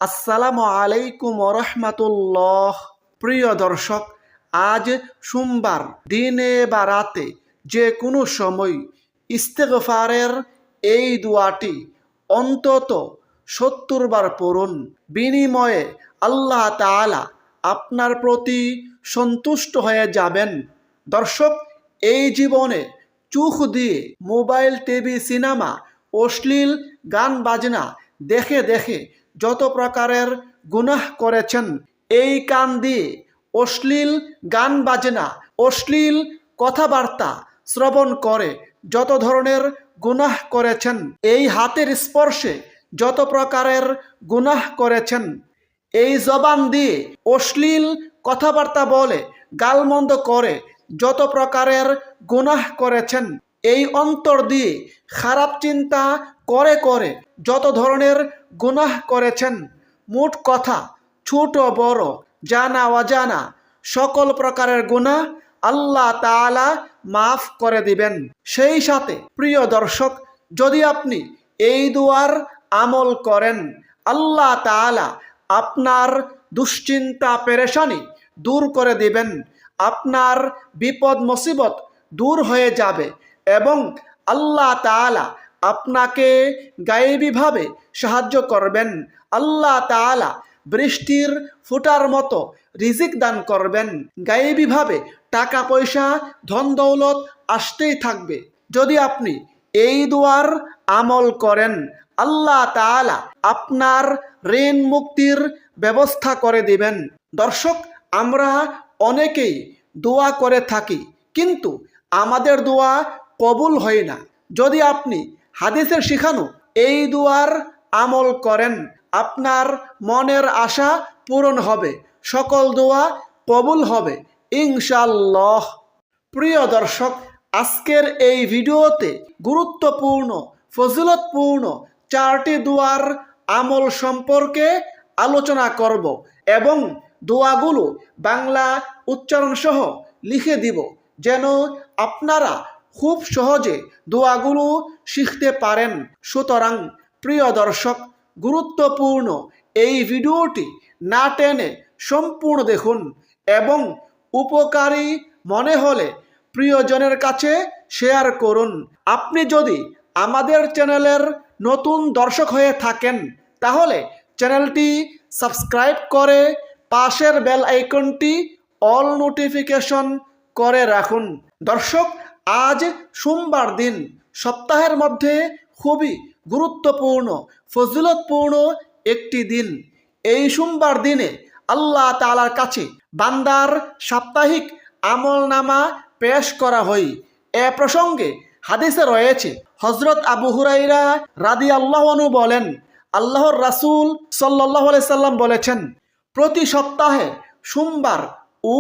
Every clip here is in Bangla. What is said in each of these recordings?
আসসালামু আলাইকুম রহমাতুল্লাহ। প্রিয় দর্শক, আজ সোমবার দিনে বা রাতে যে কোনো সময় ইস্তেগফারের এই দোয়াটি অন্তত 70 বার পড়ুন। বিনিময়ে আল্লাহ তাআলা আপনার প্রতি সন্তুষ্ট হয়ে যাবেন। দর্শক, এই জীবনে চোখ দিয়ে মোবাইল, টিভি, সিনেমা, অশ্লীল গান বাজনা দেখে দেখে যত প্রকারের গুনাহ করেছেন, এই কান দিয়ে অশ্লীল গান বাজনা, অশ্লীল কথাবার্তা শ্রবণ করে যত ধরনের গুনাহ করেছেন, এই হাতের স্পর্শে যত প্রকারের গুনাহ করেছেন, এই জবান দিয়ে অশ্লীল কথাবার্তা বলে গালমন্দ করে যত প্রকারের গুনাহ করেছেন, এই অন্তর দিয়ে খারাপ চিন্তা করে করে যত ধরনের গুনাহ করেছেন, মোট কথা ছোট বড় জানা অজানা সকল প্রকারের গুনাহ আল্লাহ তাআলা মাফ করে দিবেন। সেই সাথে প্রিয় দর্শক, যদি আপনি এই দুয়ার আমল করেন, আল্লাহ তাআলা আপনার দুশ্চিন্তা পেরেশানি দূর করে দিবেন, আপনার বিপদ মুসিবত দূর হয়ে যাবে এবং আল্লাহ তাআলা আপনাকে গায়েবীভাবে সাহায্য করবেন। আল্লাহ তাআলা বৃষ্টির ফোঁটার মতো রিজিক দান করবেন। গায়েবীভাবে টাকা পয়সা ধন দৌলত আসতেই থাকবে। যদি আপনি এই দুয়ার আমল করেন, আল্লাহ তাআলা আপনার ঋণ মুক্তির ব্যবস্থা করে দিবেন। দর্শক, আমরা অনেকেই দোয়া করে থাকি, কিন্তু আমাদের দোয়া কবুল হয় না। যদি আপনি হাদিসের শিখানো এই দুয়ার আমল করেন, আপনার মনের আশা পূরণ হবে, সকল দোয়া কবুল হবে ইনশাআল্লাহ। প্রিয় দর্শক, আজকের এই ভিডিওতে গুরুত্বপূর্ণ ফজিলতপূর্ণ 4টি দোয়ার আমল সম্পর্কে আলোচনা করব এবং দোয়াগুলো বাংলা উচ্চারণ সহ লিখে দিব, যেন আপনারা খুব সহজে দোয়াগুলো শিখতে পারেন। সুতরাং প্রিয় দর্শক, গুরুত্বপূর্ণ এই ভিডিওটি না টেনে সম্পূর্ণ দেখুন এবং উপকারী মনে হলে প্রিয়জনের কাছে শেয়ার করুন। আপনি যদি আমাদের চ্যানেলের নতুন দর্শক হয়ে থাকেন, তাহলে চ্যানেলটি সাবস্ক্রাইব করে পাশের বেল আইকনটি অল নোটিফিকেশন করে রাখুন। দর্শক, আজ সোমবার দিন, সপ্তাহের মধ্যে খুবই গুরুত্বপূর্ণ ফজিলতপূর্ণ একটি দিন। এই সোমবার দিনে আল্লাহ তাআলার কাছে বান্দার সাপ্তাহিক আমলনামা পেশ করা হয়। এ প্রসঙ্গে হাদিসে রয়েছে, হযরত আবু হুরায়রা রাদিয়াল্লাহু আনহু বলেন, আল্লাহর রাসূল সাল্লাল্লাহু আলাইহি সাল্লাম বলেছেন, প্রতি সপ্তাহে সোমবার ও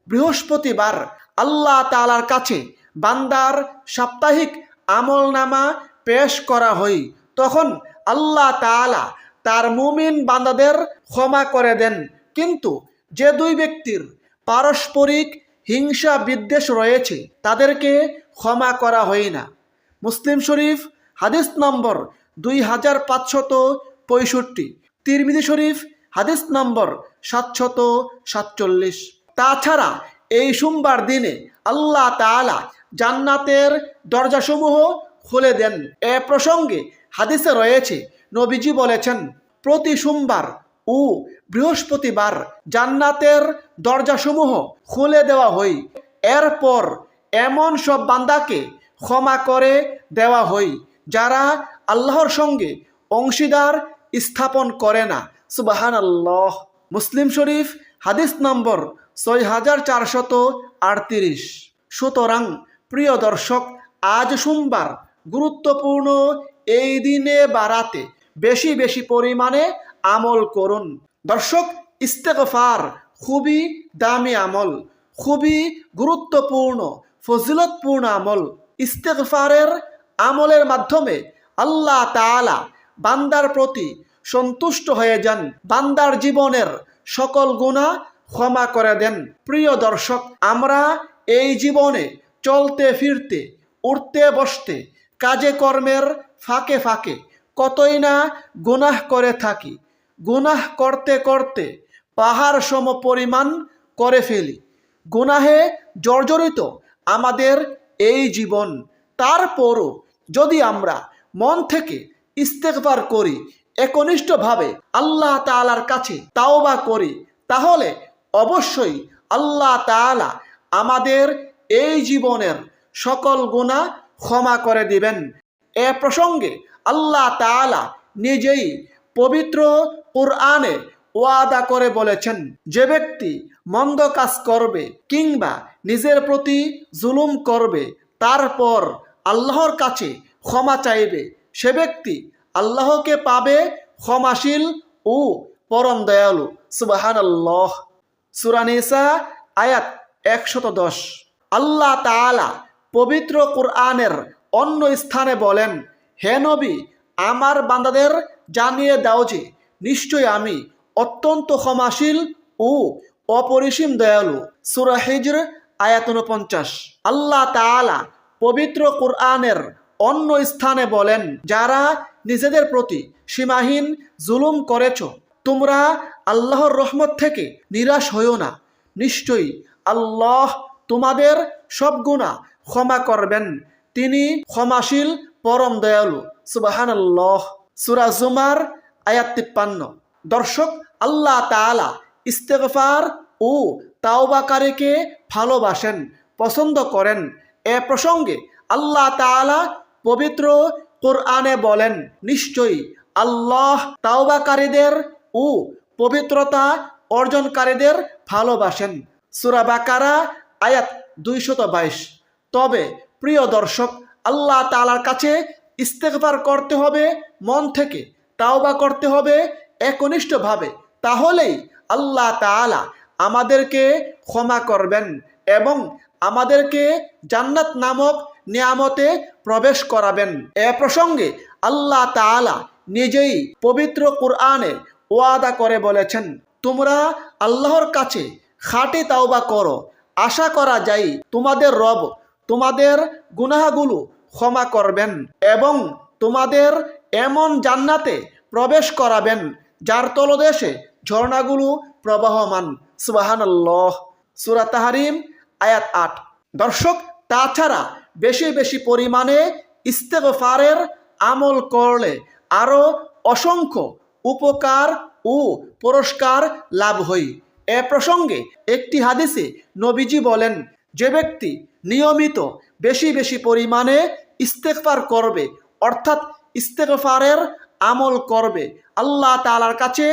বৃহস্পতিবার আল্লাহ তাআলার কাছে বান্দার সাপ্তাহিক আমলনামা পেশ করা হয়। তখন আল্লাহ তাআলা তার মুমিন বান্দাদের ক্ষমা করে দেন, কিন্তু যে দুই ব্যক্তির পারস্পরিক হিংসা বিদ্বেষ রয়েছে, তাদেরকে ক্ষমা করা হয় না। মুসলিম শরীফ হাদিস নম্বর 2565, তিরমিজি শরীফ হাদিস নম্বর 747। তাছাড়া এই সোমবার দিনে আল্লাহ তাআলা জান্নাতের দরজাসমূহ খুলে দেন। এ প্রসঙ্গে হাদিসে রয়েছে, নবীজি বলেছেন, প্রতি সোমবার ও বৃহস্পতিবার জান্নাতের দরজাসমূহ খুলে দেওয়া হয়। এরপর এমন সব বান্দাকে ক্ষমা করে দেওয়া হয় যারা আল্লাহর সঙ্গে অংশীদার স্থাপন করে না। সুবহানাল্লাহ। মুসলিম শরীফ হাদিস নম্বর 6438। সুতরাং প্রিয় দর্শক, আজ সোমবার গুরুত্বপূর্ণ এই দিনে বা রাতে বেশি বেশি পরিমাণে আমল করুন। দর্শক, ইস্তেগফার খুবই দামি আমল, খুবই গুরুত্বপূর্ণ ফজিলতপূর্ণ আমল। ইস্তেগফারের আমলের মাধ্যমে আল্লাহ তাআলা বান্দার প্রতি সন্তুষ্ট হয়ে যান, বান্দার জীবনের সকল গুনাহ ক্ষমা করে দেন। প্রিয় দর্শক, আমরা এই জীবনে চলতে ফিরতে, উঠতে বসতে, কাজে কর্মের ফাঁকে ফাঁকে কতই না গুনাহ করে থাকি। গুনাহ করতে করতে পাহাড় সম পরিমাণ করে ফেলি। গুনাহে জর্জরিত আমাদের এই জীবন, তারপরও যদি আমরা মন থেকে ইস্তেগফার করি, একনিষ্ঠভাবে আল্লাহ তাআলার কাছে তাওবা করি, তাহলে অবশ্যই আল্লাহ তাআলা আমাদের এই জীবনের সকল গুনাহ ক্ষমা করে দিবেন। এ প্রসঙ্গে আল্লাহ তাআলা নিজেই পবিত্র কুরআনে ওয়াদা করে বলেছেন, যে ব্যক্তি মন্দ কাজ করবে কিংবা নিজের প্রতি জুলুম করবে, তারপর আল্লাহর কাছে ক্ষমা চাইবে, সে ব্যক্তি আল্লাহকে পাবে ক্ষমাশীল ও পরম দয়ালু। সুবহানাল্লাহ। সূরা নিসা আয়াত 110। আল্লাহ তাআলা পবিত্র কুরআনের অন্য স্থানে বলেন, হে নবী, আমার বান্দাদের জানিয়ে দাও যে নিশ্চয় আমি অত্যন্ত ক্ষমাশীল ও অপরিসীম দয়ালু। সূরা হিজর আয়াত 49। আল্লাহ তাআলা পবিত্র কুরআনের অন্য স্থানে বলেন, যারা নিজেদের প্রতি সীমাহীন জুলুম করেছ, তোমরা আল্লাহর রহমত থেকে নিরাশ হইও না। নিশ্চয়ই আল্লাহ তোমাদের সব গুনাহ ক্ষমা করবেন, তিনি ক্ষমাশীল পরম দয়ালু। সুবহানাল্লাহ। সূরা জুমার আয়াত 53। দর্শক, আল্লাহ তাআলা ইস্তেগফার ও তাওবাকারীকে ভালোবাসেন, পছন্দ করেন। এ প্রসঙ্গে আল্লাহ তাআলা পবিত্র কুরআনে বলেন, নিশ্চয়ই আল্লাহ তাওবাকারীদের ও পবিত্রতা অর্জনকারীদের ভালোবাসেন। সূরা বাকারা আয়াত 222। তবে প্রিয় দর্শক, আল্লাহ তাআলার কাছে ইস্তেগফার করতে হবে মন থেকে, তাওবা করতে হবে একনিষ্ঠভাবে, তাহলেই আল্লাহ তাআলা আমাদেরকে ক্ষমা করবেন এবং আমাদেরকে জান্নাত নামক নিয়ামতে প্রবেশ করাবেন। এ প্রসঙ্গে আল্লাহ তাআলা নিজেই পবিত্র কুরআনে ওয়াদা করে বলেছেন, তোমরা আল্লাহর কাছে খাঁটি তাওবা করো, আশা করা যায় তোমাদের রব তোমাদের গুনাহগুলো ক্ষমা করবেন এবং তোমাদের এমন জান্নাতে প্রবেশ করাবেন যার তলদেশে ঝর্ণাগুলো প্রবাহমান। সুবহানাল্লাহ। সূরা তাহরিম আয়াত 8। দর্শক, তাছাড়া বেশি বেশি পরিমাণে ইস্তেগফারের আমল করলে আরও অসংখ্য উপকার ও পুরস্কার লাভ হয়। এ প্রসঙ্গে একটি হাদিসে নবীজি বলেন, যে ব্যক্তি নিয়মিত বেশি বেশি পরিমাণে ইস্তেগফার করবে, অর্থাৎ ইস্তেগফারের আমল করবে, আল্লাহ তাআলার কাছে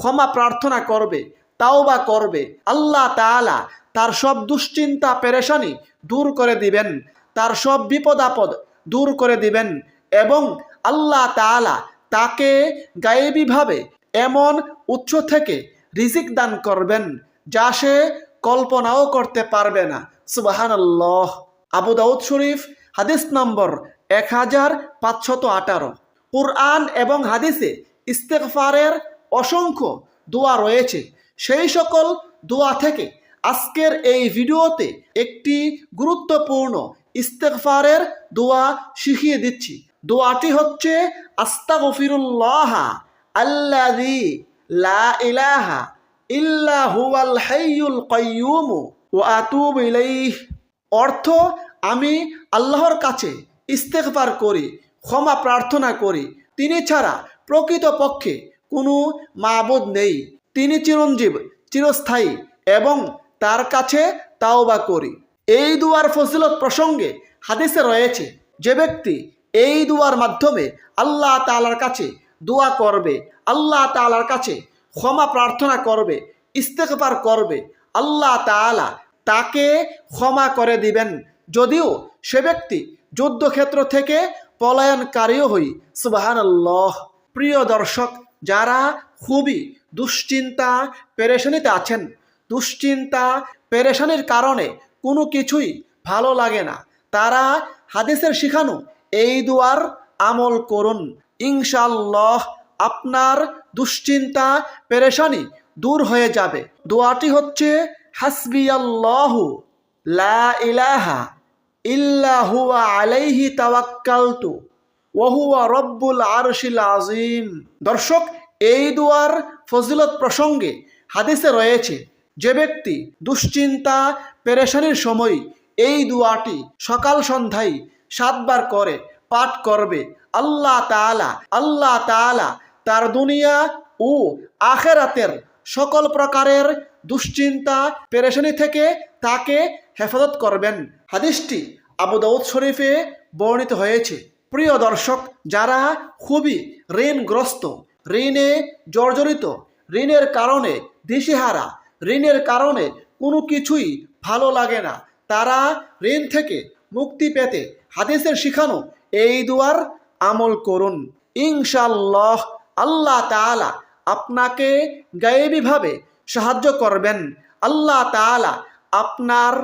ক্ষমা প্রার্থনা করবে, তাওবা করবে, আল্লাহ তাআলা তার সব দুশ্চিন্তা পেরেশানি দূর করে দিবেন, তার সব বিপদ আপদ দূর করে দিবেন এবং আল্লাহ তাআলা তাকে গায়েবীভাবে এমন উৎস থেকে রিজিক দান করবেন যা সে কল্পনাও করতে পারবে না। সুবহানাল্লাহ। আবু দাউদ শরীফ হাদিস নম্বর 1518। কুরআন এবং হাদিসে ইস্তেগফারের অসংখ্য দোয়া রয়েছে। সেই সকল দোয়া থেকে আজকের এই ভিডিওতে একটি গুরুত্বপূর্ণ ইস্তেগফারের দোয়া শিখিয়ে দিচ্ছি। দোয়াটি হচ্ছে, আস্তাগফিরুল্লাহ আল্লাযী লা ইলাহা ইল্লা হুয়াল হাইয়ুল কাইয়্যুম ওয়া আতুবু ইলাইহি। অর্থ, আমি আল্লাহর কাছে ইস্তেগফার করি, ক্ষমা প্রার্থনা করি, তিনি ছাড়া প্রকৃতপক্ষে কোনো মাবুদ নেই, তিনি চিরঞ্জীব, চিরস্থায়ী এবং তার কাছে তাওবা করি। এই দুয়ার ফজিলত প্রসঙ্গে হাদিসে রয়েছে, যে ব্যক্তি এই দুয়ার মাধ্যমে আল্লাহ তাআলার কাছে দোয়া করবে, আল্লাহ তাআলার কাছে ক্ষমা প্রার্থনা করবে, ইস্তেগফার করবে, আল্লাহ তাআলা তাকে ক্ষমা করে দিবেন, যদিও সে ব্যক্তি যুদ্ধক্ষেত্র থেকে পলায়নকারীও হই। সুবহানাল্লাহ। প্রিয় দর্শক, যারা খুবই দুশ্চিন্তা পেরেশানিতে আছেন, দুশ্চিন্তা পেরেশানির কারণে কোনো কিছুই ভালো লাগে না, তারা হাদিসের শিখানো এই দুয়ার আমল করুন। ইনশাআল্লাহ আপনার দুশ্চিন্তা পেরেশানি দূর হয়ে যাবে। দোয়াটি হচ্ছে, হাসবিয়াল্লাহু লা ইলাহা ইল্লা হুয়া আলাইহি তাওয়াক্কালতু ওয়া হুয়া রব্বুল আরশিল আযীম। দর্শক, এই দুয়ার ফজিলত প্রসঙ্গে হাদিসে রয়েছে, যে ব্যক্তি দুশ্চিন্তা পেরেশানির সময় এই দুয়াটি সকাল সন্ধ্যায় 7 বার করে পাঠ করবে, আল্লাহ তাআলা তার দুনিয়া ও আখিরাতের সকল প্রকারের দুশ্চিন্তা পেরেশানি থেকে তাকে হেফাজত করবেন। হাদিসটি আবু দাউদ শরীফে বর্ণিত হয়েছে। প্রিয় দর্শক, যারা খুবই ঋণগ্রস্ত, ঋণে জর্জরিত, ঋণের কারণে দিশেহারা, ঋণের কারণে কোনো কিছুই ভালো লাগে না, তারা ঋণ থেকে মুক্তি পেতে হাদিসের শিখানো এই দুয়ার আমল করুন। ইনশাআল্লাহ আল্লাহ তাআলা আপনাকে গায়েবীভাবে সাহায্য করবেন। আল্লাহ তাআলা আপনার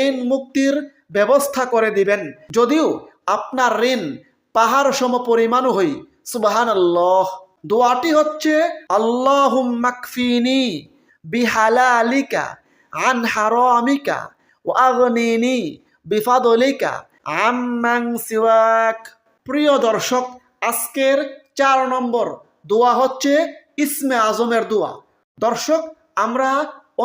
ঋণ মুক্তির ব্যবস্থা করে দিবেন। যদিও আপনার ঋণ পাহাড় সম পরিমাণও হই। সুবহানাল্লাহ। দোয়াটি হচ্ছে আল্লাহুম্মা কফিনি বিহালালিকা আন হারামিকা ওয়া আগনিনি বিফাদলিকা আম্মান সিওয়াক। প্রিয় দর্শক, আজকের 4 নম্বর দোয়া হচ্ছে ইসমে আজমের দোয়া। দর্শক, আমরা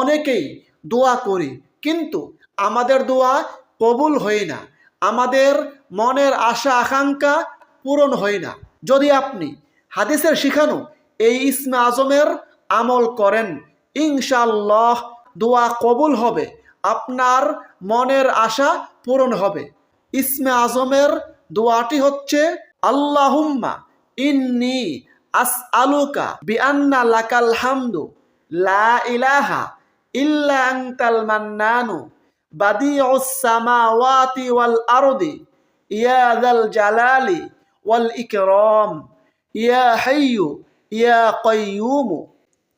অনেকেই দোয়া করি, কিন্তু আমাদের দোয়া কবুল হয় না, আমাদের মনের আশা আকাঙ্ক্ষা পূরণ হয় না। যদি আপনি হাদিসের শিখানো এই ইসমে আজমের আমল করেন, ইনশাআল্লাহ দোয়া কবুল হবে, আপনার মনের আশা পূরণ হবে। ইসমে আজমের দোয়াটি হচ্ছে আল্লাহুম্মা ইন্নী আসআলুকা বিআন্না লাকাল হামদু লা ইলাহা ইল্লা আনতাল মান্নানু বাদিউস সামাওয়াতি ওয়াল আরদি ইয়া যাল জালালি ওয়াল ইকরাম ইয়া হাইয়্যু ইয়া কাইয়্যুম।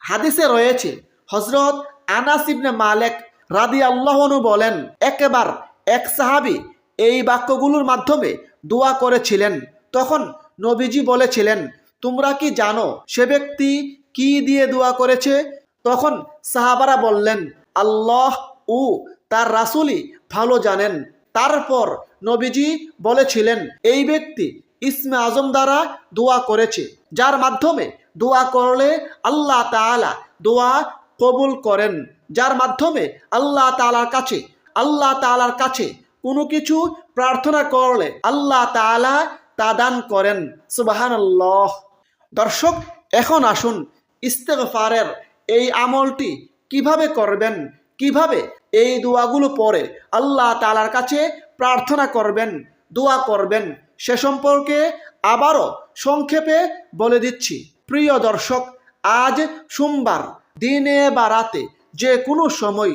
হাদিসে রয়েছে, হযরত আনাস ইবনে মালিক রাদিয়াল্লাহু আনহু বলেন, একবার এক সাহাবী এই বাক্যগুলোর মাধ্যমে দোয়া করেছিলেন। তখন নবীজি বলেছিলেন, তোমরা কি জানো সে ব্যক্তি কি দিয়ে দোয়া করেছে? তখন সাহাবারা বললেন, আল্লাহ ও তার রাসূলই ভালো জানেন। তারপর নবীজি বলেছিলেন, এই ব্যক্তি ইসমে আজম দ্বারা দোয়া করেছে, যার মাধ্যমে দোয়া করলে আল্লাহ তাআলা দোয়া কবুল করেন, যার মাধ্যমে আল্লাহ তাআলার কাছে কোনো কিছু প্রার্থনা করলে আল্লাহ তাআলা তা দান করেন। সুবহানাল্লাহ। দর্শক, এখন আসুন ইস্তেগফারের এই আমলটি কিভাবে করবেন, কিভাবে এই দোয়াগুলো পড়ে আল্লাহ তাআলার কাছে প্রার্থনা করবেন, দোয়া করবেন, সে সম্পর্কে আবারও সংক্ষেপে বলে দিচ্ছি। প্রিয় দর্শক, আজ সোমবার দিনে বা রাতে যে কোনো সময়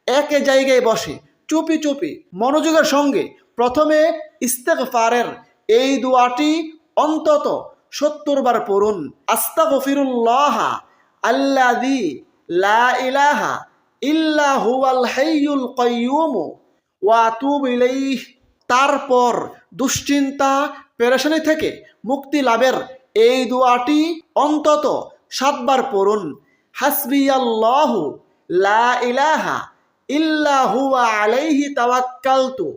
এক জায়গায় বসে চুপি চুপি মনোযোগের সঙ্গে প্রথমে ইস্তেগফারের এই দোয়াটি অন্তত 70 বার পড়ুন। আস্তাগফিরুল্লাহ আল্লাযী লা ইলাহা ইল্লা হুয়াল হাইয়ুল কাইয়্যুম ওয়া আতুবু ইলাইহি। তারপর দুশ্চিন্তা পেরেশানি থেকে মুক্তি লাভের এই দোয়াটি অন্তত 7 বার পড়ুন। হাসবিয়াল্লাহু লা ইলাহা ইল্লা হুয়া আলাইহি তাওয়াক্কালতু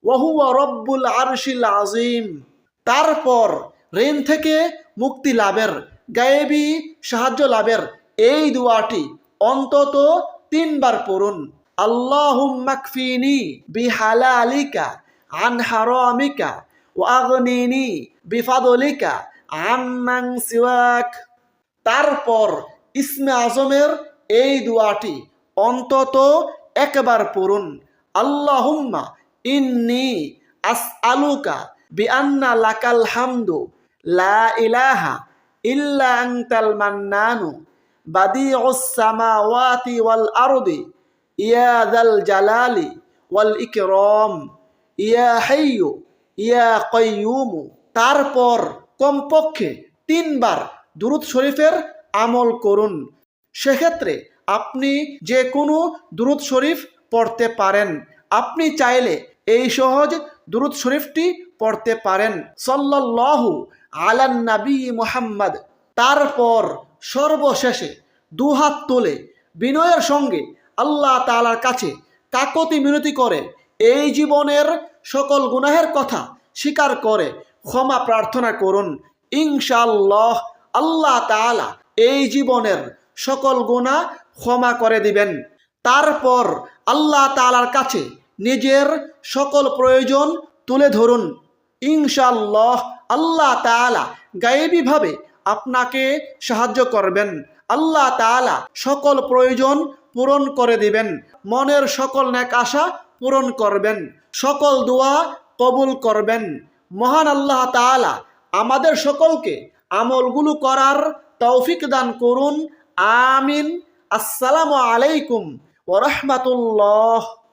ওয়া হুয়া রব্বুল আরশিল আযীম। তারপর ঋণ থেকে মুক্তি লাভের, গায়েবী সাহায্য লাভের এই দোয়াটি অন্তত 3 বার পড়ুন। আল্লাহুম্মা কফিনি বিহালালিকা আন হারামিকা ওয়া আগনিনি বিফাদলিকা আম্মান সিওয়াক। তারপর ইসমে আজমের এই দোয়াটি অন্তত 1 বার পড়ুন। আল্লাহুম্মা ইন্নী আসআলুকা বিআন্না লাকাল হামদু লা ইলাহা ইল্লা আনতাল মান্নানু বাদিউস সামাওয়াতি ওয়াল আরদি ইয়া যাল জালালি ওয়াল ইকরাম ইয়া হাইয়্যু ইয়া কাইয়্যুম। তারপর কমপক্ষে 3 বার দুরূদ শরীফের আমল করুন। সেক্ষেত্রে আপনি যে কোনো দুরূদ শরীফ পড়তে পারেন। আপনি চাইলে এই সহজ দুরূদ শরীফটি পড়তে পারেন, সাল্লাল্লাহু আলান নবী মুহাম্মদ। তারপর সর্বশেষে 2 হাত তুলে বিনয়ের সঙ্গে আল্লাহ তাআলার কাছে কাকুতি মিনতি করে এই জীবনের সকল গুনাহের কথা স্বীকার করে ক্ষমা প্রার্থনা করুন। ইনশাআল্লাহ আল্লাহ তাআলা এই জীবনের সকল গুনাহ ক্ষমা করে দিবেন। তারপর আল্লাহ তাআলার কাছে নিজের সকল প্রয়োজন তুলে ধরুন। ইনশাআল্লাহ আল্লাহ তাআলা গায়েবীভাবে আপনাকে সাহায্য করবেন। আল্লাহ তাআলা সকল প্রয়োজন পূরণ করে দিবেন। মনের সকল নেক আশা পূরণ করবেন। সকল দোয়া কবুল করবেন। মহান আল্লাহ তাআলা আমাদের সকলকে আমলগুলো করার তৌফিক দান করুন। আমিন। আসসালামু আলাইকুম ওয়া রাহমাতুল্লাহ।